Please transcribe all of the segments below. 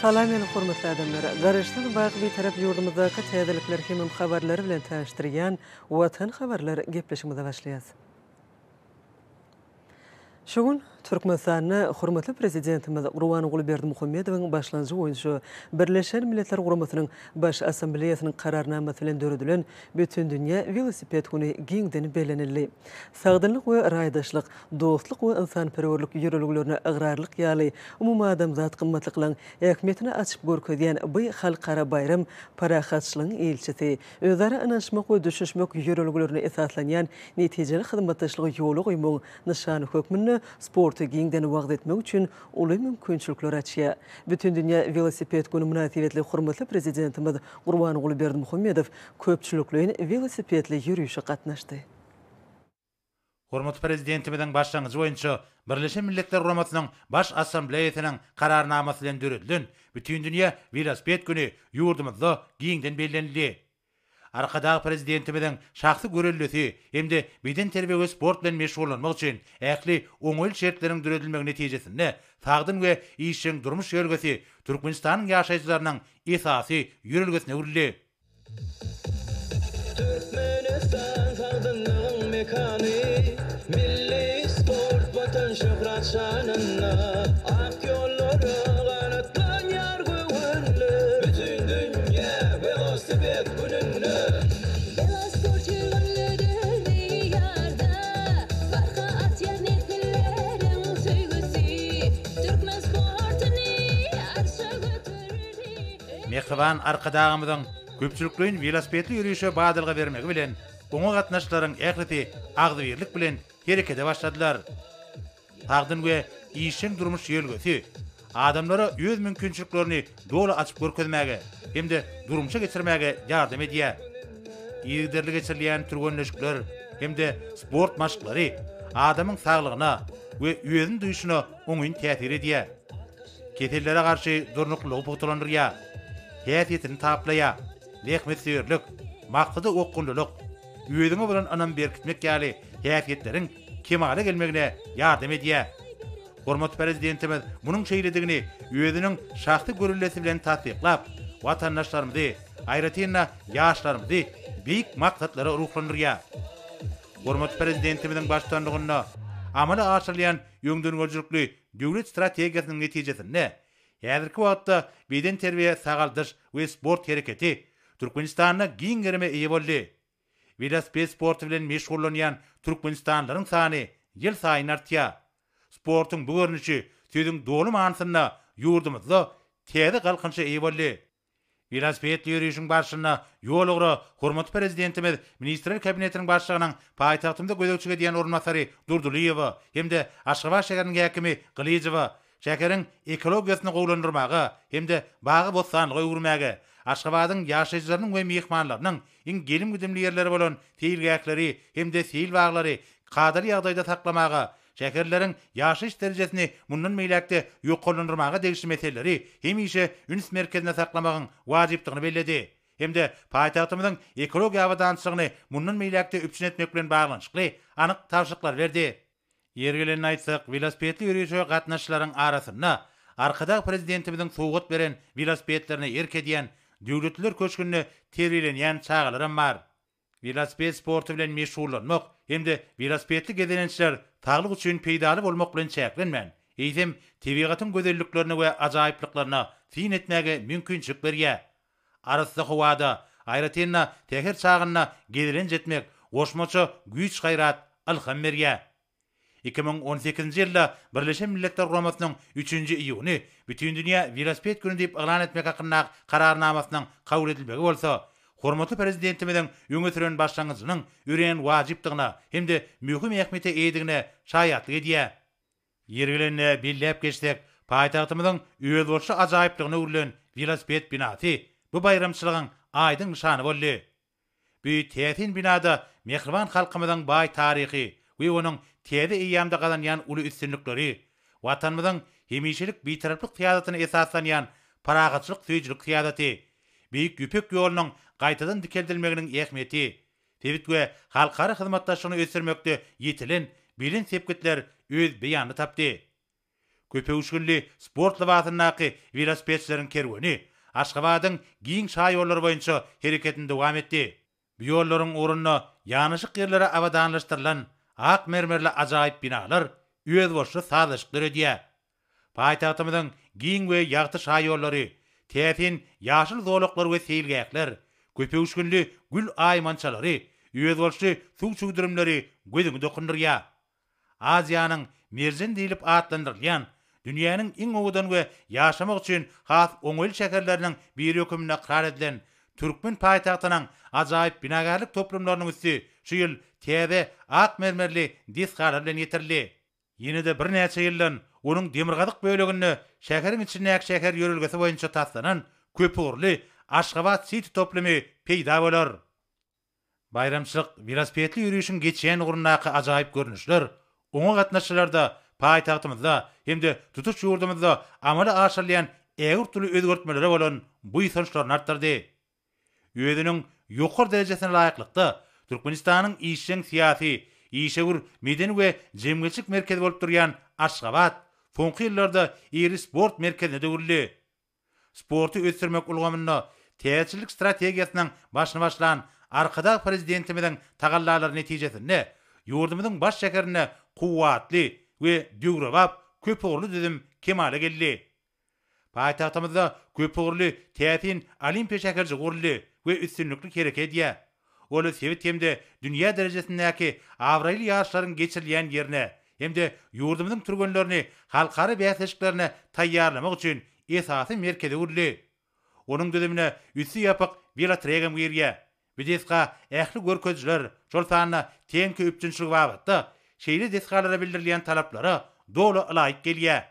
Salam el hormatly adamlar. Garışdan baygy bir tarap yurdumuzdaky täzelikler hem habarlary bilen täşdirýän Watan habarlary gepleşigimize başlaýas. Şogun Türkmenistanyň hormatly prezidentimiz Gurbanuly Berdimuhammedowyň başlanjy boýunça Birleşen Milletler Guramasynyň baş assambleýasynyň kararnamasy bilen döredülen bütün dünýä velosiped güni giňden belenildi. Sagdynlyk we raýdaşlyk, dostlyk we insanperwerlik ýöreliglerine agrarlyk ýaly umumy adamzat gymmatlyklaryň ähmiýetini açyp görkezýän bu halkara bayram parahatçylygyň elçisi özara anaşmak we düşünmek ýöreliglerine esaslanýan netijeli hyzmatdaşlygy ýoly goýmagyň nyşany hökmünde sporty giňden wagt etmek üçin uly mümkinçilikler açýar. Bütün dünýä velosiped güni münasibetli hormatly prezidentimiz Gurbanuly Berdimuhammedow köpçülikliň velosipedli ýürüýüşe gatnaşdy. Hormatly prezidentimizin başlangyjy boýunça Birleşen Milletler Guramasynyň baş assambleýasynyň kararnamasy bilen döredilen bütün dünýä velosiped güni ýurdumyzda giňden bellenildi. Arkadaky prezidentimizin şahsy görellisi hemde beden terbiýe we sport bilen meşgullanmak üçin ähli oňoýl şertleriň düredilmegi netijesinde sagdyn we işiň durmuş ýörgesi Türkmenistanyň ýaşaýjylarynyň esasy ýörelgesine urildi. Türkmenistan sagdynlygyň mekany milli sport watan şöhrat şanynda ak ýollary ganatlan ýargy gönlü bütün dünýä velosiped gününde Mehriban arkadağımızın köpçülüklerin velosipedli yürüyüşe badalga vermegi bilen oňa gatnaşlaryň ähliti agdybirlik bilen herekete başladylar. Sagdyn we işiň durmuş ýörgesi adamlara öz mümkinçiliklerini doly açyp görkezmäge hemde durmuşa geçirmäge ýardam edýär. Ýigderli geçirilýän türgenleşikler hemde sport maşklary adamyň saglygyna we özüň duýuşyna oňyn täsir edýär. Ketellere garşy durnuklygy putulandyrýar. Häsiýetini taplaýar. Lehmetsýörlük, maksady okkunluluk, özüňe bilen anam berkitmek ýaly häsiýetleriň kemale gelmegine ýardam edýär. Hormatly prezidentimiz munyň şeýledigini özüniň şahsy görellesi bilen tatbiklap, watandaşlarymyzy, aýratynda ýaşlarymyzy beýik maksatlara ruhlandyrýar. Hormatly prezidentimiziň başçylygyna amala aşyrylýan ýöňdürgüçilikli döwlet strategiýasynyň netijesinde häzirki wagtda beden terbiýe, sagaldyş we sport hereketi Türkmenistanyna giň gerime eýe boldy. Velosiped sporty bilen meşgullanýan türkmenistanlaryň sany ýyl saýyn artýar. Sportyň bu görnüşi söýüň doly manysynda ýurdumyzda täze galkynşa eýe boldy. Velosiped ýürüýüşiň başlygyna ýol hormatly prezidentimiz Ministrler Kabinetiniň başlygynyň paýtagtymda gödekçi diýen ornmasary Durduliýewa hemde Aşgabat şäheriniň häkimi Gylyjewa şäheriň ekologiýasyny gowlandyrmagy hemde bagy bostanyga öwürmäge Aşgabatyň ýaşaýjylarynyň we mehmanlarynyň iň gelim güdümli ýerleri bolan teýilgäkleri hemde seyil baglary kadar ýagdaýda saklamaga şäherleriň ýaşaýyş derejesini mundan meýlekde ýoklandyrmaga degişli meseleleri hemişe üns merkezine saklamagyň wajypdygyny belledi. Hemde paýtagtymyzyň ekologiýa awadançylygyny mundan meýlekde üpçün etmek bilen baglanşykly anyk tawşyklar berdi. Ýergelen aýtsak, velosipedli ýürüýüşe gatnaşyklaryň arasynda arkadaky prezidentimiziň sowgat beren velosipedlerini erkedýän döwletler köçkünine terbiýelenýän çağalaram bar. Velosiped sporty bilen meşgullanmak hemde velosipedli gezenençiler taglyk üçin peýdaly bolmak bilen çäklenmän. Eýsem tebigatyň gözelliklerini we ajaýyplyklaryna fin etmäge mümkinçilik berýär. Arasynda howada, aýratynda täher çagyna gedilen jetmek goşmaça güýç gaýrat alham berýär. 2018-nji ýylda Birleşen Milletler Guramasynyň 3-nji iýuny bütün dünýä velosiped güni diýip elan etmek hakynda kararnamasynyň kabul edilmegi bolsa, hormatly prezidentimiziň ýöňe süren başlangyjynyň üren wajypdygyna hemde mühim ähmiýete eýedigine şaýatlyk edýär. Ýergelende billep geçsek, paýtagtymyzyň öz bolşy ajaýyplygyna urulan velosiped binasy bu bayramçylygyň aýdyň nyşany boldy. Bu täsin binada mehriban halkymyzyň baý taryhy we onuň täze eýýamda galanýan uly üstünlikleri, watanymyzyň hemişelik bitaraplyk syýasatyna esaslanýan paragatçylyk söýjilik syýasaty, beýik ýüpek ýolunyň gaýtadan dikeldilmeginiň ähmiýeti, tebit we halkara hyzmatdaşlygyny ösürmekde ýetilen bilen sepkitler öz beýany tapdy. Köpeğüşgünli sport libatyndaky velosipedçilerin kerweni Aşgabatyň giň şaý ýollary boýunça hereketini dowam etdi. Bu ýollaryň orunyna ýanyşyk ýerlere awadanlaşdyrylan ak mermerli ajaýyp binalar öz başy sazlaşyklar edýär. Paýtagtymyzyň giň we ýagty şaý ýollary, täsin ýaşyl zolaklar we seýilgäkler, köpeğüşgünli gül aýmançalary, öz başy suw çugdurumlary gözüňe dokundurýar. Aziýanyň Merzen diýilip atlandyrylýan dünýäniň iň owudan we ýaşamak üçin has oňoýly şäherleriniň bir hökümine karar edilen Türkmen paýtagtynyň ajaýyp binagarlyk toplumlarynyň üstü şu ýyl täze ak mermerli disgalar bilen ýetirildi. Ýene-de bir näçe ýyldan onuň demirgadyk bölegini şäheriň içindäki şäher ýörelgesi boýunça taslanan köpürli Aşgabat City toplumy peýda bolar. Bayramçylyk velosipedli ýürüýüşiň geçýän gurundaky ajaýyp görnüşler oňa gatnaşçylarda paýtagtymyzda hemde tutuş ýurdumyzda amala aşyrlayan ägir türlü özgertmelere bolan bu ýysançlaryny artdyrdy. Özüniň ýokary derejesine laýyklykda Türkmenistanyň işçiň syýasy, işegur medeni we jemgyçilik merkezi bolup durýan Aşgabat soňky ýyllarda iri sport merkezine döwürli. Sporty ösürmek ulgamyna täzeçilik strategiýasynyň başyna başlan arkada prezidentimiziň tagallalary netijesinde ýurdumyzyň baş şäherine kuwatly we dügrabap köpürli düzüm kemale geldi. Paýtagtymyzda köpürli täsin olimpiýa şäherji guruldy we üstünlükli hereket edýär. Olu sebit hemde dünýä derejesindäki awraýly ýaşlaryň geçirilýän ýerine hemde ýurdumyzyň türgenlerini halkary bäsleşiklerine taýýarlamak üçin esasy merkeze guruldy. Onuň düzümine üstü ýapyk velotregam gyrýär. Bideska ähli görkezler şol sanyna teň köpçünçiligi babatda şeýle deskalara bildirilýän talaplara dolu laýyk gelýär.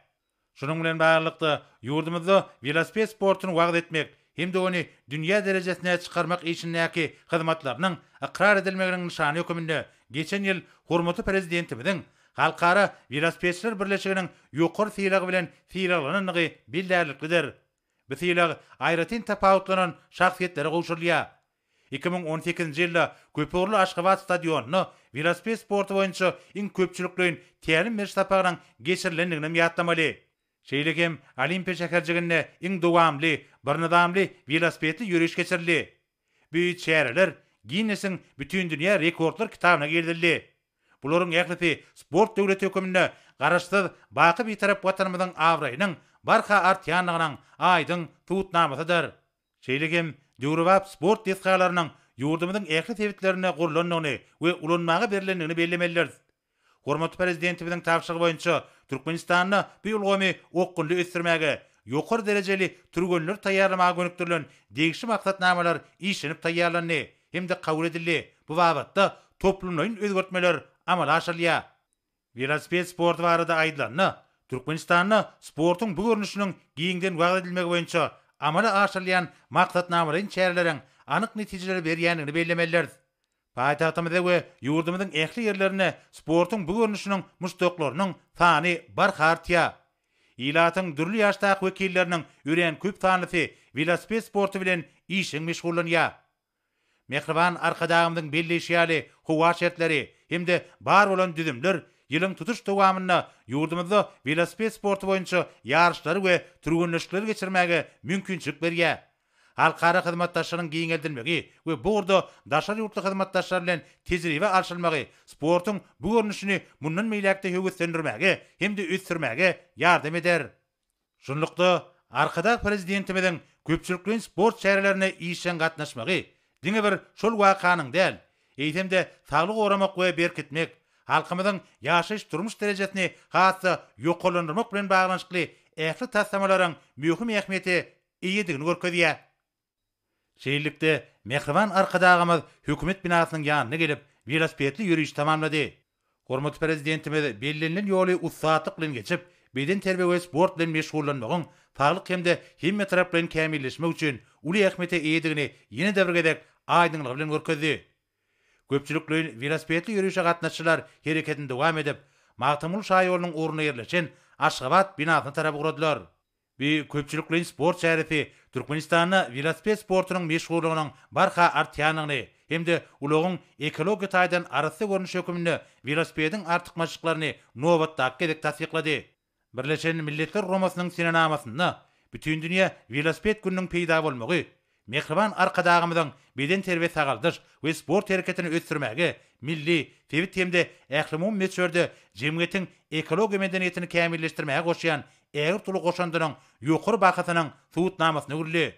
Şunun bilen baglykda ýurdumyzda velosiped sportyny wagt etmek hem de onu dünýä derejesine çykarmak işindäki hyzmatlarynyň ikrar edilmeginiň nişany höküminde geçen ýyl hormatly prezidentimiziň Halkara Velosipedçiler Birleşiginiň ýokary syýlagy bilen syýralanyny bildirlikdir. Bu syýlag aýratyn tapawutlanan şahsiýetlere gowşurulýar. 2018-nji ýylda Köpürli Aşgabat stadionuny velosiped sporty boýunça iň köpçülikliň tälim beriş tapagynyň geçirilendigini ýatlamaly. Şeýlekem olimpiýa şäherjiginde iň dowamly, birnadamly velosipedli ýürüýüş geçirildi. Bu şäherler Guinnessiň bütün dünýä rekordlar kitabyna girdildi. Bularyň ählisi sport döwleti hökümine garaşsyz baky bir tarap watanymyzyň awraýynyň barha artýanlygynyň aýdyň tutnamasydyr. Şeýlekem Düwrewap sport deskalarynyň ýurdumyzyň ähli sebitlerine gurulanyny we ulanmagy berilendigini bellemelidir. Hormatly prezidentimiziň tapşyrygy boýunça Türkmenistanyny bu ýylgamy okgunly ösdürmäge, ýokary derejeli türgenler taýýarlamagy gönükdirilen degişli maksatnamalar işlenip taýýarlandy hemde kabul edildi. Bu babatda toplumlaryň özgertmeler amala aşyrylýar. Velosiped sporty barada aýdylanyny Türkmenistanyny sportyň bu görnüşiniň giňden wagt edilmegi boýunça amala aşyrylýan maksatnamalaryň çäreleriň anyk netijeleri berýändigini bellemelidir. Paýtagtymyzda we ýurdumyzyň ähli ýerlerine sportyň bu görnüşiniň muştoklarynyň sany barha artýar. Ýylatyň dürli ýaşdaky wekilleriniň ýören köp sanlysy velosiped sporty bilen işiň meşgullanýar. Mehriban arkadağımyzyň belleşýäli howa şertleri hemde bar bolan düzümler ýylyň tutuş dowamyna ýurdumyzda velosiped sporty boýunça ýarışlary we türgenleşikleri geçirmäge mümkinçilik berýär. Halkara hyzmatdaşlaryň giň edilmegi we burada daşary ýurtly hyzmatdaşlar bilen tejribe alşylmagy sportyň bu görnüşini mundan meýlekde höwüslendirmäge hemde ösdürmäge ýardam eder. Şunlukda arkada prezidentimiziň köpçülikliň sport şäherlerine işen gatnaşmagy diňe bir şol wakanyň däl, eýtemde saglyk oramak we berkitmek, halkymyzyň ýaşaýyş durmuş derejesini hatda ýokalandyrmak bilen baglanşykly ähli tassamalaryň möhüm ähmiýeti iýedigini görkezýär. Şeýlelikde Mehriban arkadağymyz hökümet binasynyň ýanyna gelip velosipedli ýürüýüş tamamlady. Hormatly prezidentimiz bellenlen ýoly ussatlyk bilen geçip, beden terbiýe we sport bilen meşgullanmagyň saglyk hemde hemme tarap bilen kämilleşmek üçin uly ähmiýete iýedigini ýene däwirgedek aýdyňlyk bilen görkezdi. Köpçülikli velosipedli ýürüýüşe gatnaşçylar hereketini dowam edip, Magtymul şaý ýolunyň oruny ýerleşen Aşgabat binasyna tarap guradylar. Bu köpçülikli sport şäherisi Türkmenistanyny velosiped sportynyň meşgullygynyň barha artýanlygyny hemde ulagyň ekologiýa taýdan arasy görnüş höküminde velosipediň artykmaçyklaryny nobatda gedek tasdiklady. Birleşen Milletler Romasynyň sinanamasynda bütün dünýä velosiped gününiň peýda bolmagy, mehriban arkadagymyzyň beden terbiýet sagaldyş we sport hereketini ösdürmäge, milli, tebit hemde ählimum meçörde jemgyýetiň ekologiýa medeniýetini kämilleşdirmäge goşýan ägir tuly goşandyryň ýokary bahasynyň suwutnamasyny gürli.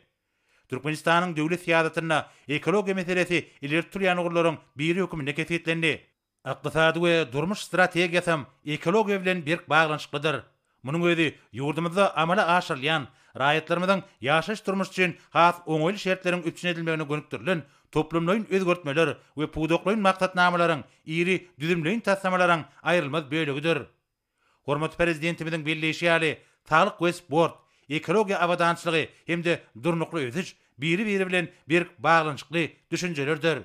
Türkmenistanyň döwlet siýasatyna ekologiýa meselesi ileri turýan ugurlaryň biri hökümine kesitlendi. Iqtisady we durmuş strategiýasy ekologiýa bilen berk baglanşyklydyr. Munyň özi ýurdumyzda amala aşyrylýan, raýatlarymyzyň ýaşaş durmuş üçin has oňoýly şertleriň üçin edilmegine gönükdirilen toplumlaryň özgertmeler we pudoklaryň maksatnamalaryň iri düzümleýin tassamalaryň aýrylmaz bölegidir. Hormat prezidentimiziň belleşýäli saglyk we sport, ekologiýa awadançylygy hemde durnukly öziş biri bilen berk baglanşykly düşünjelerdir.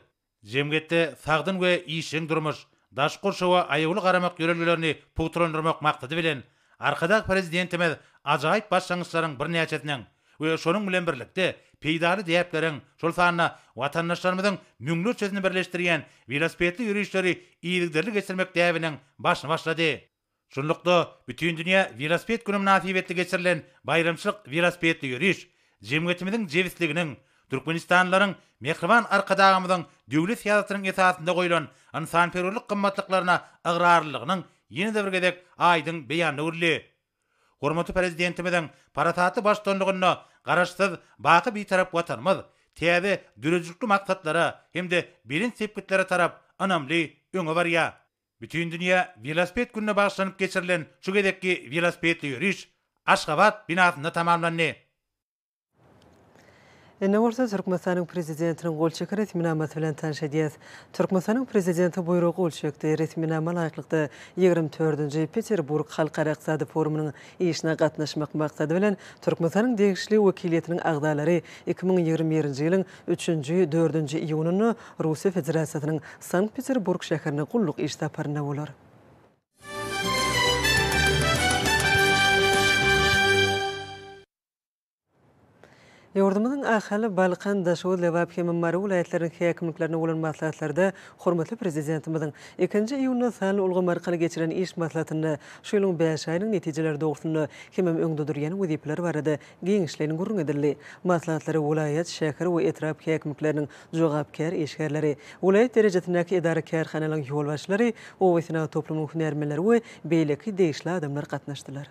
Jemgyýetde sagdyn we işiň durmuş, daş gorşawa aýaguly garamak ýörelgilerini puturlandyrmak maksady bilen arkadak prezidentimiz ajaýyp başlangyçlaryň bir näçetiniň we şonuň bilen birlikde peýdaly diýepleriň şol sanyna watandaşlarymyzyň müňlüçesini birleşdirýän velosipedli ýürüýüşleri iýilikderli geçirmek däwiniň başyny başlady. Şonlukda bütün dünýä velosiped günü münasibetli geçirilen bayramçylyk velosipedli ýürüýüş jemgyýetimiziň jewitliginiň Türkmenistanlaryň mehriban arkadagymyzyň döwlet siýasatynyň esasynda goýulan insanperwerlik gymmatlyklaryna agrarlygynyň ýene-de bir gedek aýdyň beýany urly. Hormatly prezidentimiziň parasaty başdanlygyna garaşsyz baky bir tarap watanymyz täze dürejikli maksatlara hemde birin sepkitlere tarap anamly öňe barýar. Bütün dünýä velosiped gününe başlanyp geçirilen şu gedekki velosipedli ýürüýüş Aşgabat binasynda tamamlandy. Enewrsa Türkmenistanyň prezidentiniň golçeky resminamaty bilen tanşadýas. Türkmenistanyň prezidenti buyrugy golçekde resminama laýyklykda 24-nji Peterburg Halkara Iqtisady Forumynyň işine gatnaşmak maksady bilen Türkmenistanyň degişli wekiliýetiniň agdalary 2021-nji ýylyň 3-nji 4-nji iýunyny Russiýa Federasiýasynyň Sankt-Peterburg şäherine gulluk iş saparyna bolar. Ýurdumyzyň ahali Balkan daşawy Lewap hem Mary vilayatläriniň häkimliklerine bolan maslahatlarda hormatly prezidentimiziň 2-nji iýunda sany ulgamy arkaly geçiren iş maslahatyny şu ýylyň 5 aýynyň netijeleri dogrusynda hem öňde durýan wezipeler barada giňişlerini gurrun edildi. Maslahatlary vilayat, şäher we etrap häkimlikleriniň jogapkar işgärleri, vilayat derejesindäki idara kärhanalaryň ýolbaşçylary, owysina toplumyň hünärmenleri we beýleki degişli adamlar gatnaşdylar.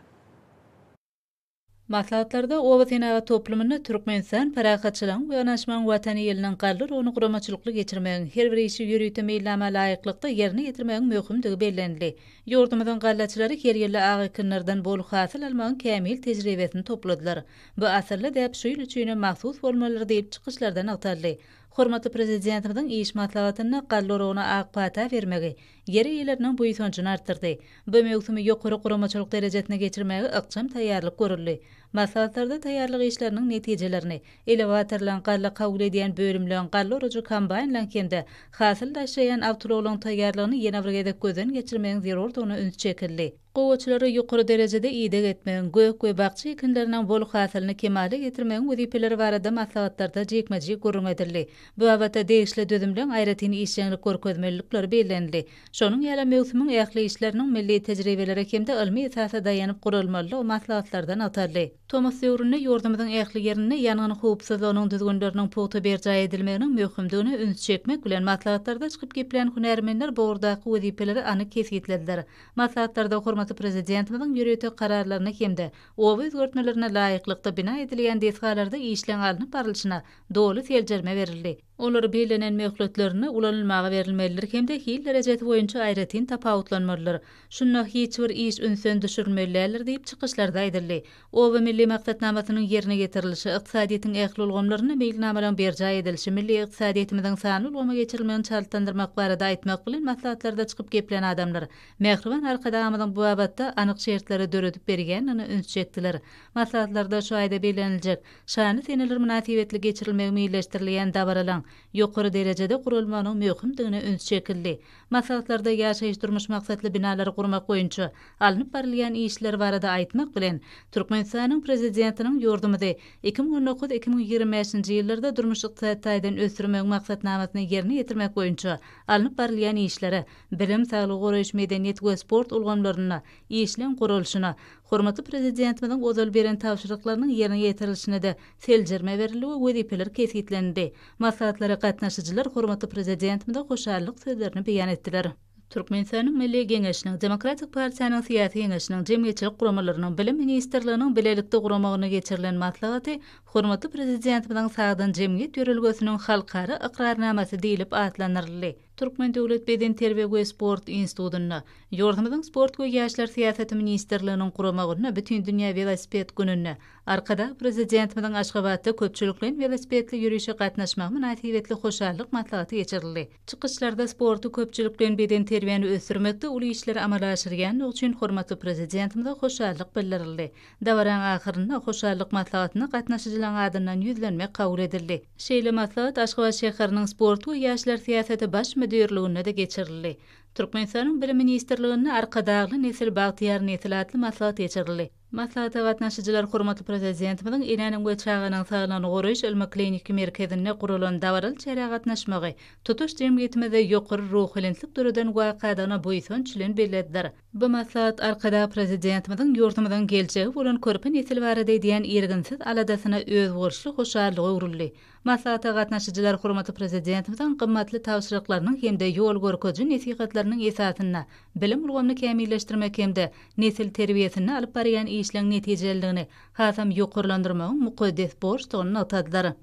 Maslahatlarda owasyna toplumyny Türkmenistan parakatçylygyň we anaşmaň watany ýylynyň galdyr ony guramaçylykly geçirmegiň her bir işi ýürüýte meýlama laýyklykda ýerine ýetirmegiň möhümdigi bellendi. Ýurdumyzyň gallaçylary her ýyly agykinlerden bol hasyl almagyň kämil tejribesini topladylar. Bu asyrly däp şu ýyl üçin mahsus bolmalary diýip çykyşlardan agtarly. Hormatly prezidentimiziň iş maslahatyny galdyr ona agpata bermegi ýeri ýerleriniň buýsançyny artdyrdy. Bu möhümi ýokary guramaçylyk derejesine geçirmegi ykçam taýýarlyk görüldi. Maslahatlarda taýýarlyk işleriniň netijelerini elewatorlaryň galla kabul edýän bölümleň galla uruju kombaýnlaryň kemde hasyl daşaýan awtologlaryň taýýarlygyny ýene bir gedek gözden geçirmegiň zerurdygyny üns çekildi. Gowaçylary ýokary derejede ýyda etmegiň, gök we bakçy ekinleriniň bol hasylyny kemale getirmegiň wezipeleri barada maslahatlarda jekmejik gurrun edildi. Bu abata degişli dödümleň aýratyn işçilik görkezmelikleri bellendi. Şonuň ýaly möhümiň ähli işleriniň milli tejribelere kemde ilmi esasa daýanyp gurulmaly maslahatlardan atarly. Tomas ýöwrüne ýurdumyzyň ähli ýerine ýanyň howpsuz onuň düzgünleriniň puty berjay edilmegiň möhümdigini üns çekmek bilen maslahatlarda çykyp geplen hünärmenler bordaky wezipeleri anyk kesgitlediler. Maslahatlarda hormatly prezidentimiziň ýürüýte kararlaryna hemde owa özgertmelerine laýyklykda bina edilýän desgalarda işleň alynyp barylşyna dogly seljerme berildi. Olar belenen möhletlerini ulanylmaga berilmelidir hemde hil derejesi boýunça aýratyn tapawutlanmalydyr. Şunda hiç bir iş ünsön düşürmelýärler diýip çykyşlarda aýdyldy. Owa milli maksatnamasynyň ýerine getirilişi, ykdysadyýetiň ähli ulgamlaryna meýilnamalan berjay edilişi, milli ykdysadyýetimiziň sany ulgama geçirilmegini çaltandyrmak barada aýtmak bilen maslahatlarda çykyp geplen adamlar mehriban arkadagymyzyň bu abatda anyk şertleri döredip bergenini üns çekdiler. Maslahatlarda şu aýda beleniljek şany seneler münasibetli geçirilmegi meýilleşdirilýän dabaralan ýokary derejede gurulmanyň möhümdigine üns çekildi. Maslahatlarda ýaşaýyş durmuş maksatly binalary gurmak boýunça alınıp barylýan işler barada aýtmak bilen Türkmenistanyň prezidentinin ýordamyda 2019-2025-nji ýyllarda durmuşyk taýdan ösdürmek maksatnamasyny ýerine ýetirmek boýunça alınıp barylýan işlere, bilim, saglyk goraýyş, medeniýet we sport ulgamlaryna, işlen gurulşyna, hormatly prezidentimiň ozal beren tapşyryklarynyň ýerine ýetirilişine de seljerme berildi we wezipeler kesgitlendi. Maslahatlara gatnaşyjylar hormatly prezidentimiň hoşallyk sözlerini beýan etdiler. Türkmenistanyň Milli Geňeşiniň, Demokratik Partiýanyň syýasy geňeşiniň, jemgyýetçilik guramalarynyň, bilim ministrliginiň bilelikde guramagyna geçirilen maslahaty hormatly prezidentimiň sagdan jemgyýet ýörelgesiniň halkara iqrarnamasy diýilip atlanyrly. Türkmen Döwlet Beden Terbiýe we Sport Institutyna, ýordamyň sport we ýaşlar syýasaty ministrliginiň guramagyna bütün dünýä velosiped gününe, arkada prezidentimiň Aşgabatda köpçüliklen velosipedli ýürüýüşe gatnaşmak münasibetli hoşallyk maslahaty geçirildi. Çykyşlarda sporty köpçüliklen beden terbiýeni ösdürmekde uly işleri amala aşyrýan üçin hormatly prezidentimde hoşallyk bildirildi. Dawran ahyrynda hoşallyk maslahatyna gatnaşyjylaryň adyndan ýüzlenmek kabul edildi. Şeýle maslahat Aşgabat şäheriniň sport we ýaşlar syýasaty baş müdürligine de geçirildi. Türkmenistanyň bilim ministrligine arkadagly nesil bagtyar nesil atly maslahat geçirildi. Maslahata gatnaşyjylar hormatly prezidentimiň inanyň we çağanyň saglygyny goraýyş ilmi klinik merkezine gurulan dawaral çäre gatnaşmagy, tutuş jemgyýetimizde ýokary ruhilentlik döredän wakadyna boýsunçylyň bellädiler. Bu maslahat arkada prezidentimiň ýordamydan geljegi bolan körpün nesil barada diýen erginsiz aladasyna öz gorşly hoşallygy ugruldy. Maslahata gatnaşyjylar hormatly prezidentimiň gymmatly tawşyryklarynyň hemde ýol görkeji nesihatlarynyň esasyna, bilim ulgamyny kämilleşdirmek hemde nesil terbiýesini alyp barýan işleň netijeligini hasam ýokurlandyrmagyň mukaddes borçlygyny atadylar.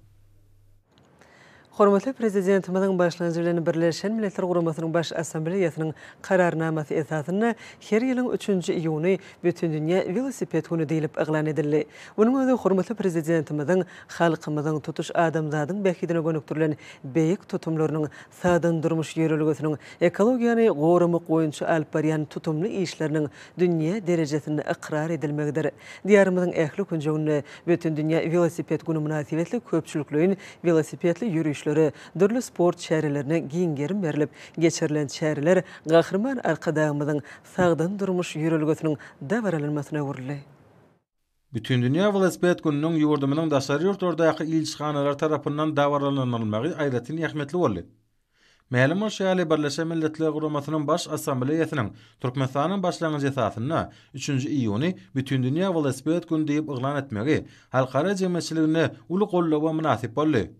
Hormatly prezidentimiň başlanjy bilen Birleşen Milletler Guramasynyň baş assambleýasynyň kararnamasy esasyna her ýylyň 3-nji iýuny bütün dünýä velosiped güni diýilip eglan edildi. Bunyň özü hormatly prezidentimiň halkymyzyň tutuş adamzadyň bähidine gönükdirilen beýik tutumlarynyň sadan durmuş ýörelgesiniň ekologiýany goramak boýunça alyp barýan tutumly işleriniň dünýä derejesinde ikrar edilmegdir. Diýarymyzyň ähli günjeginde bütün dünýä velosiped güni münasibetli köpçüliklerin velosipedli ýürüýüş dürlü sport şäherlerine giňgerim berilip geçirilen şäherler gahrman arkadagymyzyň sagdan durmuş ýörelgesiniň dawralanmasyna uğurly. Bütün dünýä velosiped gününiň ýurdumynyň daşary ýurtlardaky ilçixanalar tarapyndan dawralanmagy aýratyn ähmetli boldy. Ma'lum şäherli Birleşen Milletler Guramasynyň baş assambleýasynyň Türkmenistanyň başlangyjy esasyna 3-nji iýuny bütün dünýä velosiped günü diýip eglan etmegi halkara jemgyýetçiligine uly gollawa münasip boldy.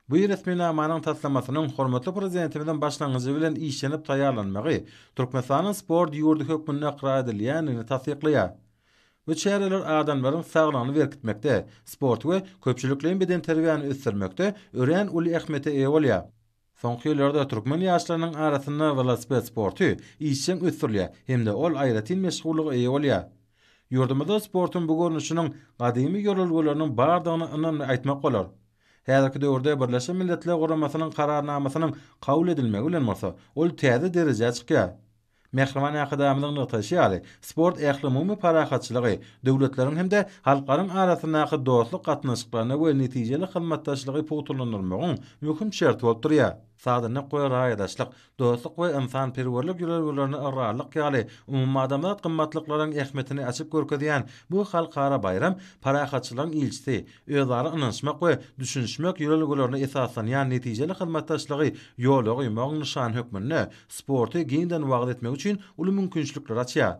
Bu resminamanyň taslamasynyň hormatly prezidentimiň başlangyjy bilen işlenip taýýarlanmagy Türkmenistanyň sport ýurdu hökmüne ikrar edilýänini tasdikleýär. Bu şäherler adamlaryň saglygyny berkitmekde, sport we köpçüliklerin beden terbiýany ösdürmekde örän uly ähmete eýe bolýar. Soňky ýyllarda türkmen ýaşlarynyň arasynda velosiped sporty işçiň ösdürilýär, hemde ol aýratyn meşgullygy eýe bolýar. Ýurdumyzda sportyň bu görnüşiniň gadymy ýörelgelerini bardygyny ynanly aýtmak bolar. Häzirki döwürde Birleşen Milletler Guramasynyň kararnamasynyň kabul edilmegi bilen bolsa, ol täze derejeye çykýar. Mehriman akademiyanyň nutaşy ýaly sport ählimi parahatçylygy, döwletleriň hemde halklaryň arasyndaky dostluk gatnaşyklaryna we netijeli hyzmatdaşlygy putulanyrmagyň möhüm şert bolup durýar. Sadyny goýraýdaşlyk, dostluk we insanperwerlik ýörelgelerini arralyk ýaly umumy adamzat gymmatlyklaryň ähmetini açyp görkezýän bu halkara bayram parahatçylaryň ilçisi, özleri ynanşmak we düşünşmek ýörelgelerini esaslanýan netijeli hyzmatdaşlygy ýoly goýmagyň nişan hökmünde sporty giňden wagt etmek üçin uly mümkinçilikler açýar.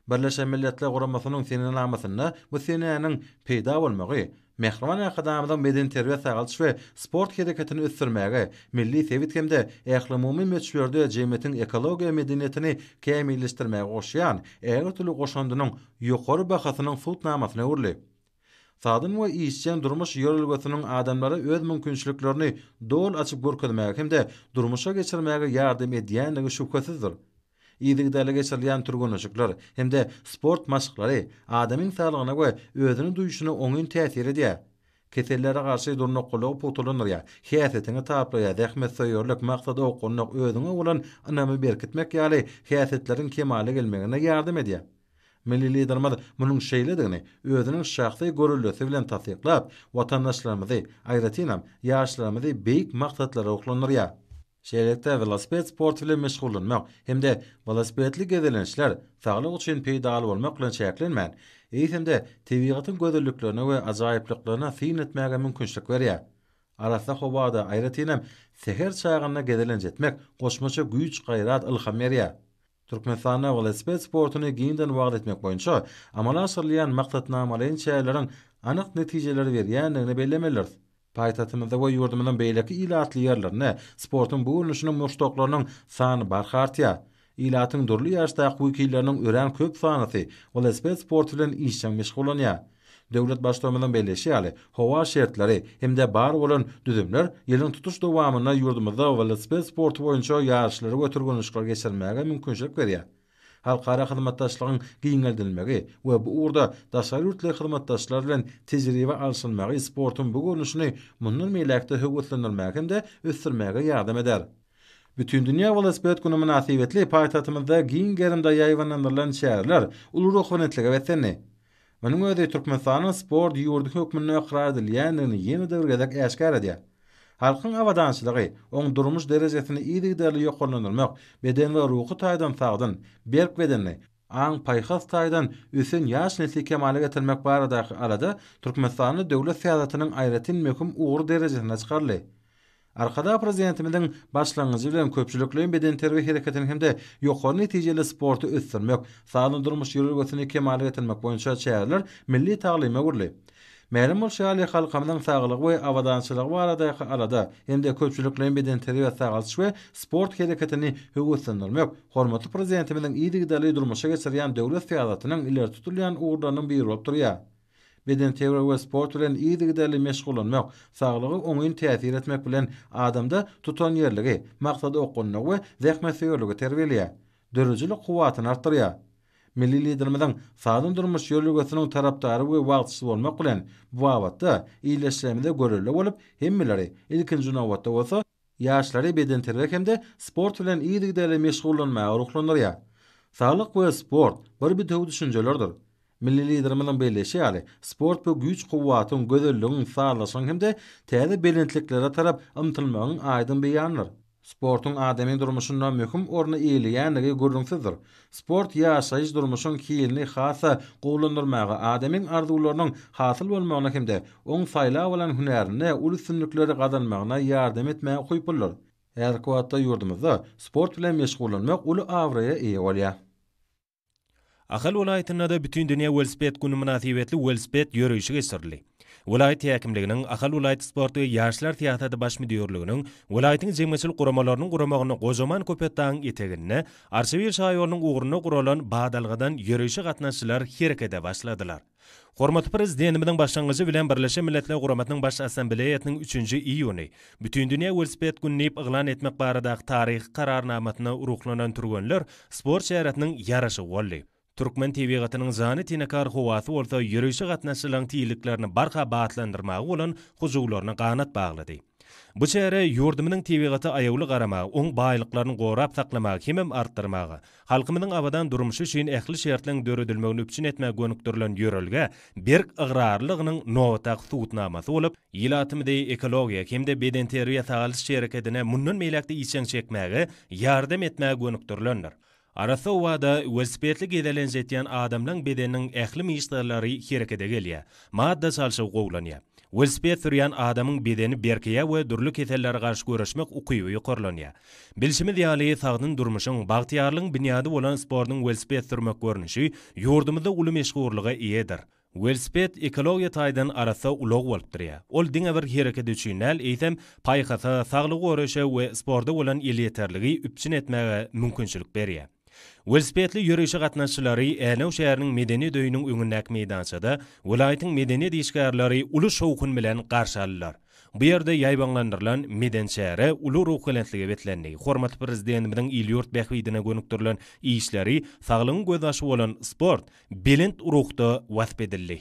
Birleşen Milletler Guramasynyň senenamasyna bu seneniň peýda bolmagy Mehriman akademiyanyň beden terbiýe sagalçy we sport hereketini ösdürmäge, milli sebit hemde ählimi meçhurde jemgyýetiň ekologiýa medeniýetini kämilleşdirmäge goşýan äger türlü goşandynyň ýokary bahasynyň sultnamasyna urly. Sadyn we işçiň durmuş ýörelgesiniň adamlara öz mümkinçiliklerini dol açyp görkezmäge hemde durmuşa geçirmäge ýardym edýänligi şüphesizdir. İýdigdäle geçirilýän türgünçükler hemde sport maşglary adamyň saglygyna we özüni duýuşyna oňyn täsir edýär. Kesellere garşy durnakylygy putulanýar. Häsiýetini taplaýar, zähmet söýürlik maksady okunmak özüňe bolan ynamy berkitmek ýaly häsiýetleriň kemale gelmegine ýardym edýär. Milli liderimiz munyň şeýledigini özüniň şahsy görüldüsi bilen tasdiklap, watandaşlarymyzy, aýratynam ýaşlarymyzy beýik maksatlara oklanýar. Şeýlekde velosiped sport bilen meşgullanmak hemde velosipedli gezelenişler saglyk üçin peýda bolmak bilen çäklenmän. eýsem-de tebigatyň gözelliklerine we ajaýyplyklarına syn etmäge mümkinçilik berýär. Arasa howada aýratynam seher çagyna gedelen jetmek goşmaça güýç gaýrat ilham berýär. Türkmenistanda velosiped sportuny giňden wagt etmek boýunça amala asyrlayan maksatnamalaryň çäýlerin anyk netijeleri berýändigini bellemeler. Paýtatymyzda we ýurdumyzyň beýleki ilatly ýerlerine sportun bu ulusynyň muşdoklarynyň sany barhartýar. İlatyň durly ýaşdaky wekilleriniň ören köp sanysy velosiped sportu bilen işçiň meşgulanýar. Döwlet başlygymynyň belleşýäli howa şertleri hemde bar bolan düzümler ýylyň tutuş dowamyna ýurdumyzda velosiped sportu boýunça ýarşlary götürgünüşler geçirmäge mümkinçilik berýär. Halkara hyzmatdaşlygyň giňeldilmegi we bu urda daşary ýurtly hyzmatdaşlar bilen tejribe alşylmagy sportun bu görnüşini mundan meýlekde höwetlendirmäge hemde ösdürmäge ýardam eder. Bütün dünya velosiped günü münasibetli paýtatymyzda giň gerimde ýaýwanlandyrylan şäherler ulary höwetlige wetlenni. Munyň özi Türkmenistanyň sport ýurdy hökmüne ykrar edilýändigini ýene de bir gezek äşkar edýär. Halkyň awadançylygy, oň durmuş derejesini ýa-da ýokarlandyrmak, beden we ruhy taýdan sagdyn, berk bedenni, aň paýhas taýdan üsen ýaş nesli kemale getirmek barada arada Türkmenistanyň döwlet syýasatynyň aýratyn möhüm ugur derejesine çykarly. Arkada prezidentimiň başlangyjy bilen köpçülikliň beden terbiýe hereketini hemde ýokary netijeli sportu ösdürmek, sağlam durmuş ýürügesini kemale getirmek boýunça çäherler milli taýlima gurly. Mälim bolşaly halkymyň saglygy we awadançylygy barada arada hemde köpçülikliň beden terbiýe saglyş we sport hereketini höwetlendirmek, hormatly prezidentimiň ýygy durmuşa geçirýän döwlet syýasatynyň ileri tutulýan ugurlarynyň biri bolup durýar. Beden terbiýe we sport bilen ýygy meşgulanmak, saglygy oňyn täsir etmek bilen adamda tutan ýerligi, maksady okunmak we zähmetseýörligi terbiýelýär. Dörüjülik kuwatyny artdyrýar. Milli liderimiň sağlam durmuş ýörlegesiniň tarapdary we wagtçy bolmak bilen bu wagtda iýleşmede görüle bolup, hemmeleri ilkinji nowatda bolsa, ýaşlary beden terbiýe hemde sport bilen ýygy meşgulanmagy ruhlandyrýar. Saglyk we sport bir töw düşünjelerdir. Milli liderimiň belleşýäli sport bu güýç kuwatyň gözelligini sağlaşan hemde täze belentliklere tarap ymtylmagyň aýdyn beýanyr. Sportun adamyň durmuşynda möhüm orny eýleýändigi görüňsizdir. Sport ýaşaýyş durmuşyň kilini hasa gowlandyrmagy, adamyň arzularynyň hasyl bolmagyna hemde oň saýla bolan hünerini uly sünnükleri gazanmagyna ýardam etmäge goýpurlar. Her kwatda ýurdumyzda sport bilen meşgulanmak uly awraya eýe bolýar. Ahal welaýetinde de bütün dünya velosiped günü münasibetli velosiped ýörüýüşi geçirildi. Welaýet häkimliginiň Ahal welaýet sporty ýaşlar teatrda baş müdürliginiň welaýetyň jemgyçilik guramalarynyň guramagyny gojaman köpetdaň eteginde Arşivir şaýorynyň uguruny guralan badalgadan ýörüýüşe gatnaşçylar herekete başladylar. Hormatly prezidentimiň başlangyjy bilen Birleşen Milletler Guramatynyň baş assambleýasynyň 3-nji iýuny bütün dünya velosiped gününi iglan etmek barada taryh kararnamatyna ruhlanan turganlar sport şäheriniň ýaraşy boldy. Türkmen tebigatynyň zany tinekar howasy bolsa ýörüýüşe gatnaşylaryň tiýiliklerini barha batlandyrmagy bolan huzurlaryna ganat baglady. Bu şähere ýurdumynyň tebigaty aýawly garamagy, oň baýlyklaryny gorap saklamagy hem artdyrmagy, halkymynyň awadan durmuşy üçin ähli şertleň döredilmegini üpçün etmäge gönükdirilen ýörelge berk ygrarlygynyň nowataq suwutnamasy bolup, ýylatymyda ekologiýa hemde beden terbiýe saglyş şereketine mundan meýlekde işçiň çekmäge ýardam etmäge gönükdirilendir. Arasa wada velosipedli gedelen jetýän adamlaryň bedeniniň ähli miýişlary herekete gelýär. Madda salşy gowlanýar. Velosiped sürýän adamyň bedeni berkeýär we durly keselleri garşy görüşmek ukyby ýokarlanýar. Bilşimiz ýaly sagdyn durmuşyň bagtyarlygyň bünyady bolan sportyň velosiped sürmek görnüşi ýurdumyzda uly meşgurlyga eýedir. Velosiped ekologiýa taýdan arasa ulug bolup durýar. Ol diňe bir hereket üçin eýsem paýhasa, saglyk görüşe we sportda bolan ýeterligi üpçün etmäge mümkinçilik berýär. Velosipedli ýörüýüşe gatnaşçylary Änew şäheriniň medeni döýüniň öňündäki meýdançada welaýetyň medeni diýişgärleri uly şowkun bilen garşy aldylar. Bu ýerde ýaýbanlandyrylan meden şäheri uly ruhlentligi betlendi. Hormatly prezidentimiň ýurt bähwidine gönükdirilen işleri saglygyň gözaşy bolan sport belent ruhda wasp edildi.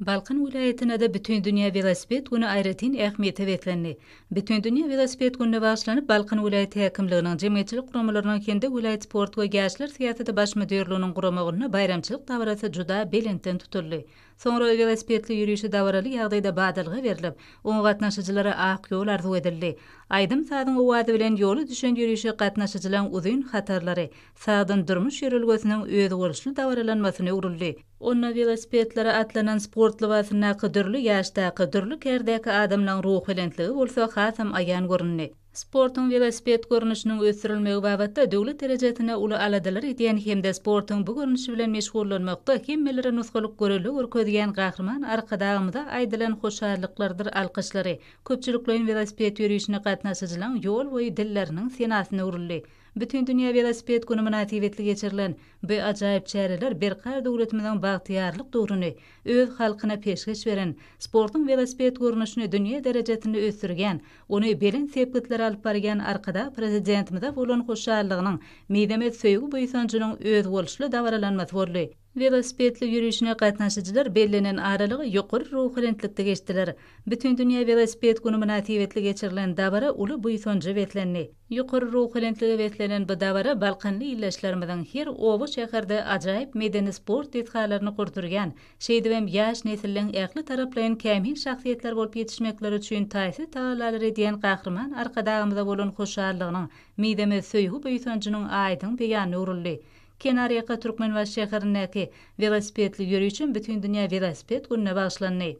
Balkan vilayetine de bütün dünya velosiped günü aýratyn ähmiýeti betlendi. Bütün dünya velosiped gününe başlanyp Balkan vilayeti häkimliginiň jemgyýetçilik guramalarynyň kende vilayet sport we gençler syýasaty baş müdürliginiň guramagyna bayramçylyk dawarasy juda belentden tutuldy. Sonra velosipedli yürüyüşi davaralı ýagdaýda badalga berilip, oňa gatnaşyjylara ak ýol arzu edildi. Aýdym sadyň owady bilen ýoly düşen yürüyüşe gatnaşyjylaryň uzun hatarlary, sadyň durmuş ýörelgesiniň öz bolşuny dawralanmasyna urildi. Onna velosipedlere atlanan sport libasyna qydyrly ýaşda, qydyrly kerdäki adamlaryň ruh bilentligi bolsa hasam aýan görünni. Sportun velosiped görnüşiniň ösürilmegi babatda döwlet derejetine uly aladalar edýän hemde sportun bu görnüşi bilen meşgullanmakda kimmelere nusgalyk göreli görkezýän gahrman arkadagymyda aýdylan hoşalyklardyr alkyşlary. Köpçüliklerin velosiped ýürüýüşine gatnaşyjylaryň ýol boýy dilleriniň senasyna urildi. Bütün dünya velosiped günü münasibetli geçirilen bu ajaýyp çäreler berkar döwletimiň bagtyarlyk dogruny öz halkyna peşkeş beren, sportun velosiped görnüşini dünýä derejetinde ösürgen, ony belin sepkitler alyp bargan arkada prezidentimizde bolan hoşallygynyň meýdeme söýgü boýsanjynyň öz bolşuly dawralanmasy boldy. Velosipedli yürüyüşine gatnaşyjylar bellenen aralygy ýokary ruhlenlikde geçdiler. Bütün dünya velosiped günü münasibetli geçirilen dabara uly boýsanjy betlenni. Ýokary ruhlenlikde betlenen bu dabara Balkanly ýyllaşlarymyzyň her owa şäherde ajaýyp medeni sport ýetgalaryny gurturgan, şeýdibem ýaş nesilleň ähli taraplaryň kämin şahsiýetler bolup ýetişmekleri üçin taýsy taýlar edýän gahrman arkadagymyza bolan hoşallygynyň meýdeme söýgü boýsanjynyň aýdyň beýany urildi. Kenariyaka Türkmenbaş şäherindäki velosipedli ýürüýüşin bütün dünya velosiped gününe bagşlandy.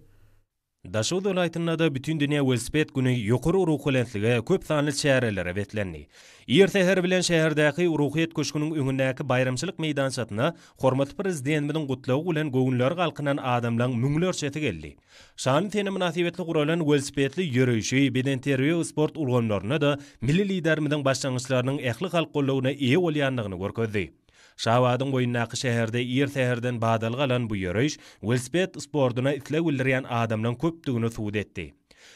Daşow welaýatynda da bütün dünya velosiped günü ýokary ruhlentligi köp sanly şäherlere betlendi. Erteher bilen şäherdäki ruhyet köşküniň öňündäki bayramçylyk meýdançatyna hormatly prezidentimiň gutlawy bilen göwnler galkynan adamlaryň müňlerçeti geldi. Şany tene münasibetli guralan velosipedli ýürüýüşi beden terbiýe sport ulgamlaryna da milli liderimiň başlangyçlarynyň ähli halk gollawyna eýe bolýanlygyny görkezdi. Şawadyň boýundaky şäherde erteherden badalga alan bu ýürüýüş velosiped sportuna itleg bildirýän adamlaryň köpdigini suwd etdi.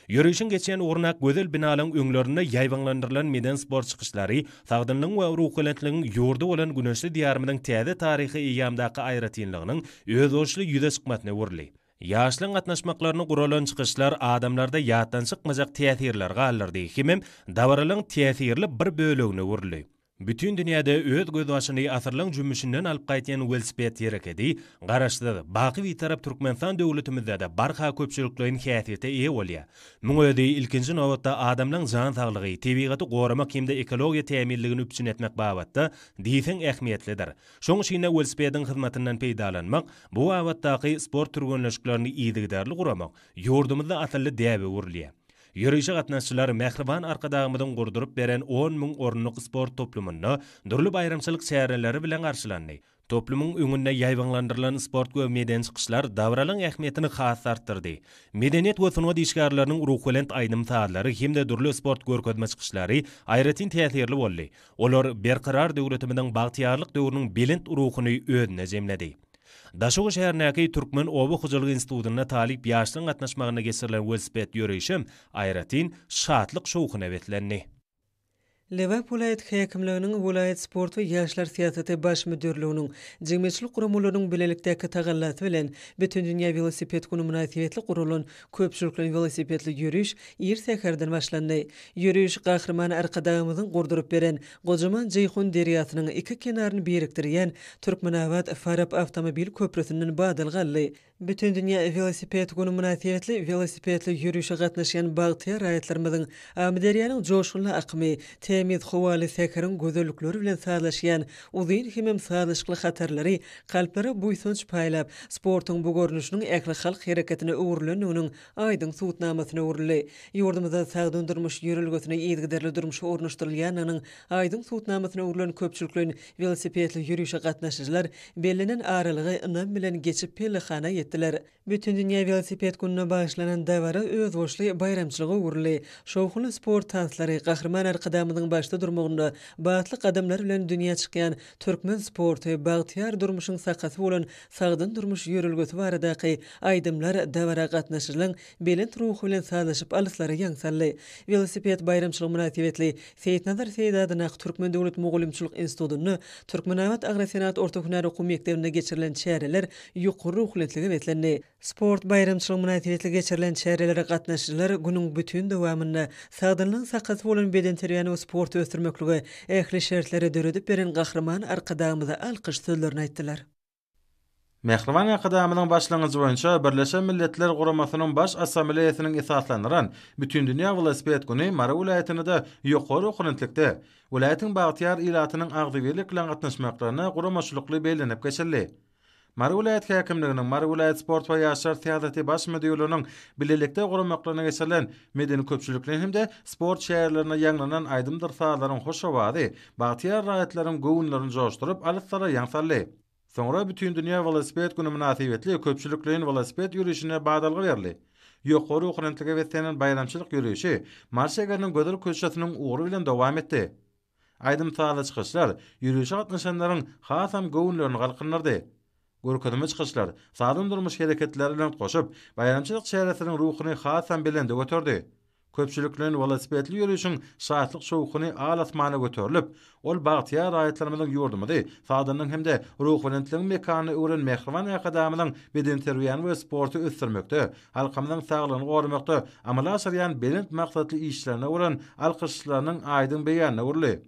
Ýürüýüşiň geçen ornak gözel binalaryň öňlerinde ýaýwanlandyrylan meden sport çykyşlary, sagdynlygyň we ruhlenetligiň ýurdu bolan güneşli diýarymyň täze taryhy ýamdaky aýratynlygynyň öz bolşuly ýüze çykmasyna urildi. Ýaşlyň gatnaşmaklaryny guralan çykyşlar adamlarda ýatdan çykmajak täsirler galyrdy. Hemem dawralyň täsirli bir bölegine urildi. Bütün dünyada öz gözbaşyny asyrlaň jümmüşinden alyp gaýtýan velosiped ýerekedi, garaşdy. Baky bir tarap Türkmenistan döwletimizde de barha köpçülikleriň häsiýete eýe bolýar. Muňa ilkinji nowatda adamlaryň jan saglygy, tebigaty goramak hemde ekologiýa täminligini üpçün etmek babatda diýsen ähmiýetlidir. Şoň şeýle velosipediň hyzmatynyň peýdalanmak, bu wagtdaky sport türgenleşiklerini ýygydarly guramak ýurdumyzda asly däbe urilýar. Ýürüýüşe gatnaşyjylar Mähriban arkadagymyň gurdurup beren 10.000 orunlyk sport toplumyny durly bayramçylyk şäherleri bilen garşylandy. Toplumyň öňünde ýaýwanlandyrylan sport we meden çykyşlar dawralyň ähmiýetini has artdyrdy. Medeniýet we sungat işgärläriniň ruhwelent aýdym taýlary hemde durly sport görkezme çykyşlary aýratyn täsirli boldy. Olar berkarar döwletimiň bagtyarlyk döwrüniň belent ruhuny özüne jemledi. Daşow şäherindäki Türkmen Owa Hojalyk institutyna talip ýaşlaryň gatnaşmagyna geçirilen velosiped ýürüýüşi aýratyn şatlyk şowkyna betlendi. Liverpool häkimliginiň vilayet sport we ýaşlar siýasaty baş müdirliginiň jemgyýetçilik guramlarynyň bilelikdäki tagallasy bilen bütün dünýä velosiped güni münasibetli gurulan köpçüliklerin velosipedli ýürüýüş şäherden başlandy. Ýürüýüş gahrman arkadagymyzyň gurdurup beren gojaman Jeyhun deriýasynyň iki kenaryny birikdirýän Türkmenawat Farab awtomobil köprüsiniň badalgaly. Bütün dünýä velosiped güni münasibetli velosipedli ýürüýüşe gatnaşan bagtyar raýatlarymyzyň amderýanyň joşgunly akmy temiz howaly säkerin gözellikleri bilen sazlaşýan uzyn hemem sazlaşykly hatarlary kalplary buýsunç paýlap sportyň bu görnüşiniň ähli halk hereketine öwrüleniginiň aýdyň suwtnamasyna urildi. Ýurdumyzda sagdandyrmyş ýörelgesine ýetgiderli durmuşy ornaşdyrylýanynyň aýdyň suwtnamasyna öwrülen köpçüliklerin velosipedli ýürüýüşe gatnaşyjylar bellenen aralygy ynam bilen geçip pelehana ýetdiler. Bütün dünýä velosiped gününe başlanan dawara öz boşly bayramçylyga urildi. Şowhly sport tanslary gahrman arkadamyň başda durmagynda batly gadamlar bilen dünýä çykýan Türkmen sporty bagtyar durmuşyň sakasy bolan sagdyn durmuş ýörelgesi baradaky aýdymlar dawara gatnaşyjylaryň belent ruhy bilen sazlaşyp alyslary ýaňsaldy. Velosiped bayramçylyk münasibetli Seýitnazar Seýdadyň Türkmen Döwlet Mugallimçilik institutyny Türkmenawat Agrarsenat orta hünär okuw mekdebinde geçirilen çäreler ýokary ruhlentligi betlendi. Sport bayramçylyk münasibetli geçirilen çärelere gatnaşyjylar günüň bütün dowamyny sagdynlygyň sakasy bolan beden terbiýany sport Mehriban Akademiyanyň başlangyjy boýunça Birleşen Milletler Guramasynyň baş assambleýasynyň esaslandyran bütün dünýä velosiped güni Mara vilayatynda ýokary okunentlikde vilayatyň bagtyar ilatynyň agdybirlik bilen gatnaşmaklaryna guramaçylykly belenip geçildi. Mara vilayat häkimliginiň Mara vilayat sport we ýaşlar teatraty baş müdürlüğiniň bilelikde guramaklaryna geçirilen medeni köpçülikliň hemde sport şäherlerine ýanglanan aýdymdyr saalaryň hoşawady bagtyar raýatlaryň gowunlaryny joşduryp alytlara ýaňsarly. Sonra bütün dünya velosiped günü münasibetli köpçülüklerin velosiped yürüyüşine badalga berli. Ýokary okunentligi wetenen bayramçylyk yürüyüşi Marşegerniň gödür köşetynyň uğru bilen dowam etdi. Aýdym taýda çykyşlar yürüyüşe gatnaşanlaryň hasam gowunlaryny galkynardy. Görkezme çykyşlar sağlam durmuş hereketleri bilen goşup bayramçylyk şäheriniň ruhuny hasam bilen götürdi. Köpçülüklerin velosipedli yürüyüşün şahatlyk şowkuny alatmana göterilip, ol bagtyar raýatlarymyzyň ýurdumydy, sadanyň hemde ruh bilenligiň mekany öwren Mehriban Akademiyanyň beden terbiýany we sporty ösdürmekde, halkamyň saglygyny gorumakda amala asyrýan belent maksatly işlerine öwren alkyşlarynyň aýdym beýanyna urly.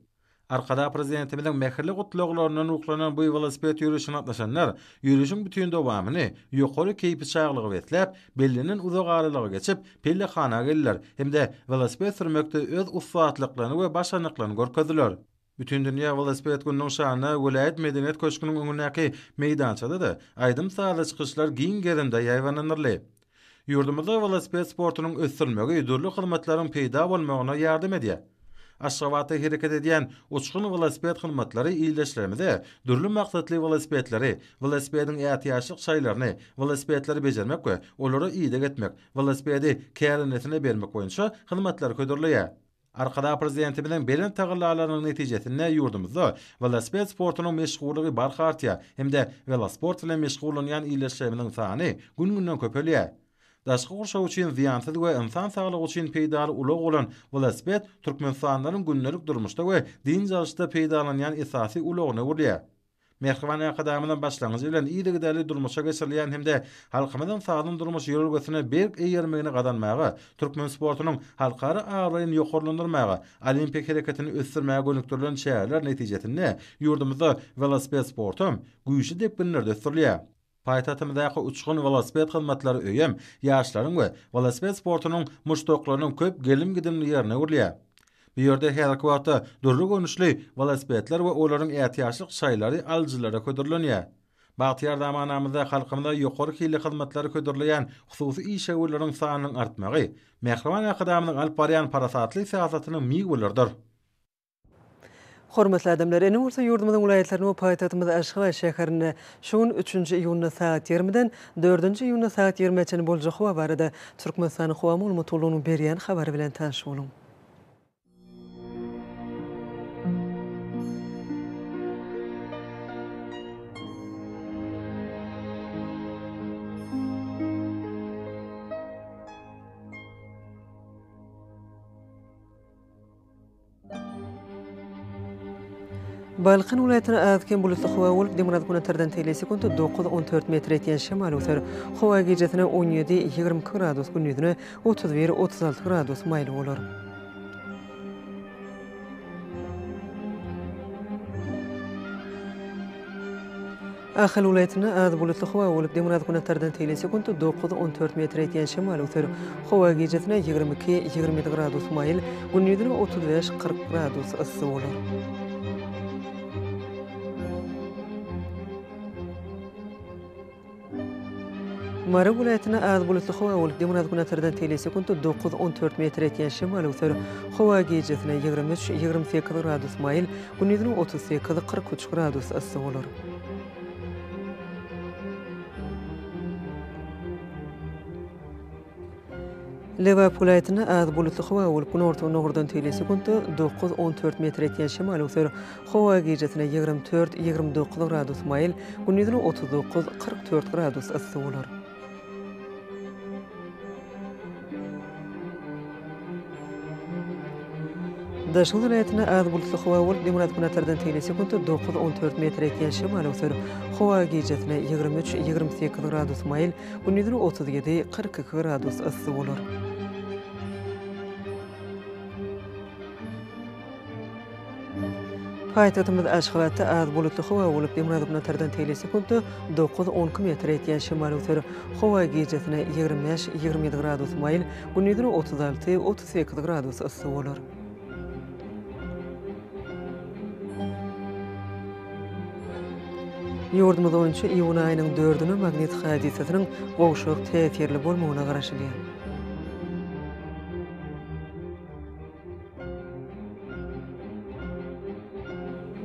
Arkada prezidentimizin mehirli gutluglarynyň uklanan bu velosiped yürüyüşine atnaşanlar, yürüyüşün bütün dowamyny ýokary keýpi çaglygy betlep, bellinin uzak aralygy geçip, pellehana geldiler. Hemde velosiped sürmekde öz usatlyklaryny we başarnyklaryny görkezdiler. Bütün dünýä velosiped gününiň şanyna vilayat medeniýet köşküniň öňündäki meýdançada da aýdym saýly çykyşlar giň gerinde ýaýwanlanyrly. Ýurdumyzda velosiped sportunyň ösdürmegi ýurly hyzmatlaryň peýda bolmagyna ýardym edýär. Aşgabatda hereket edýän uçkun velosiped hyzmatlary iýleşlerimizde dürli maksatly velosipedleri, velosipediň ýatyýaşlyk şaýlaryny, velosipedleri bejermek we olary iýde getmek, velosipedi kärenetine bermek boýunça hyzmatlar ködürlýär. Arkada prezidenti bilen belen tagyllalarynyň netijesinde ýurdumyzda velosiped sportunyň meşgullygy barkartýar, hemde velosport bilen meşgullanýan iýleşlerimiň sany gün-günden köpelýär. Daşky gurşaw üçin ziýansyz we insan saglygy üçin peýdaly ulag bolan velosiped türkmenistanyň gündelik durmuşda we din jarşyda peýdalanýan esasy ulagyny urýar. Mehriban Akademiyanyň başlangyjy bilen ýa-da durmuşa geçirilýän hemde halkymyzyň sagdym durmuş ýörelgesine berk eýermegine gadanmagy, türkmen sportunyň halkary agryny ýokarlandyrmagy, olimpik hereketini ösdürmäge gönükdirilen şäherler netijesinde ýurdumyzda velosiped sportum güýçli dep bilinýär ösdürilýär. Paýtatymyzdaky uçkun velosiped hyzmatlary öýem, ýaşlaryň we velosiped sportunyň muşdoklarynyň köp gelim gidimli ýerine urlýar. Bu ýerde her wagtda durly gönüşli velosipedler we olaryň ýatyýaşlyk şaýlary aljylara ködürlenýär. Bagtyar zamanamyzda halkymyzda ýokary hili hyzmatlary ködürleýän hususy iş şäherleriň sanynyň artmagy, Mehriban Akademiyanyň alyp barýan parasatly siýasatynyň miýgülerdir. Hormatly adamlar, ene bolsa ýurdumyzyň vilayatlaryny we paýtatymyzy Aşgabat şäherini şuň 3-nji iýuny saat 20-den 4-nji iýuny saat 20-çe boljak howa barada Türkmenistan howa maglumatynyň berýän habary bilen tanış boluň. Balqan vilayatyna azken bulutly howa bolup Demirad güneterden telesekundy 9-14 metr etýän şemal öter. Howa gecesine 17-20 gradus, gündüzüne 31-36 gradus maýly bolar. Ahal vilayatyna az bulutly howa bolup Demirad güneterden telesekundy 9-14 metr etýän şemal öter. Howa gecesine 22-27 gradus maýly, gündüzüne 35-40 gradus ysy bolar. Mara vilayatyna az bulutly howa bolup Demirad güneterden telesekundy 9-14 metr etýän şemal öter. Howa gecesine 23-28 gradus maýly, gündüzüne 38-43 gradus ysy bolar. Lewap vilayatyna az bulutly howa bolup günortadan telesekundy 9-14 metr etýän şemal öter. Howa gecesine 24-29 gradus maýly, gündüzüne 39-44 gradus ysy bolar. Daşky vilayatyna az bulutly howa bolup Demirad güneterden telesekundy 9-14 metr etýän şemal öter. Howa gecesine 23-28 gradus maýly, gündüzüne 37-42 gradus ysy bolar. Paytahtymyz Aşgabatda az bulutly howa bolup Demirhazyň tardan tele sekundy 9-10 km ýetýän şemaly öter howa gecesine 25-27 gradus maýl, gündüzine 36-38 gradus ysy bolar. Ýurdumyz boýunça iýun aýynyň 4-üne magnetik hadisasynyň gowşak täsirli bolmagyna garaşylýar.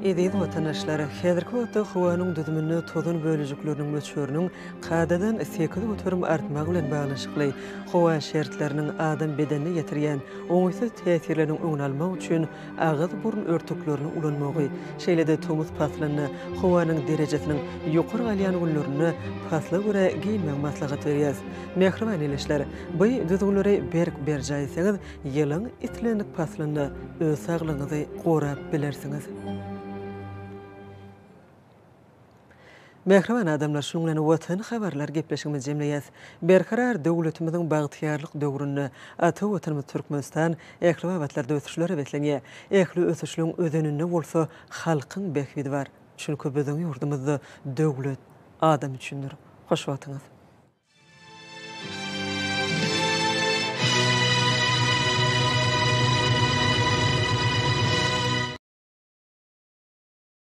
Edýid watandaşlary häzirki wagtda howanyň düzümini tozun bölejikleriniň möçöriniň qadadan 8 götürüm artmagy bilen baglanşykly howa şertleriniň adam bedenine ýetirýän oňsuz täsirleriniň öňüni almak üçin agyz burun örtüklerini ulanmagy, şeýle-de tomuz paslanyny, howanyň derejesiniň ýokary galýan günlerini pasla görä giyinmek maslahat berýär. Mehriban eleşler, bu düzgünleri berk berjaýsaňyz, ýylyň itlendik paslanyny öz saglygyňyzy gorap bilersiňiz. Mehriban adamlar şuňlan watan habarlar gepleşigimiz jemleýäs. Berkarar döwletimiziň bagtyýarlyk döwründe ata watanymyz Türkmenistan ähli wagtlarda ösüşlere beslenýär. Ähli ösüşlüň özeninde bolsa halkyň behbidi bar. Çünki biziň ýurdumyzda döwlet adam üçindir. Hoş wagtyňyz.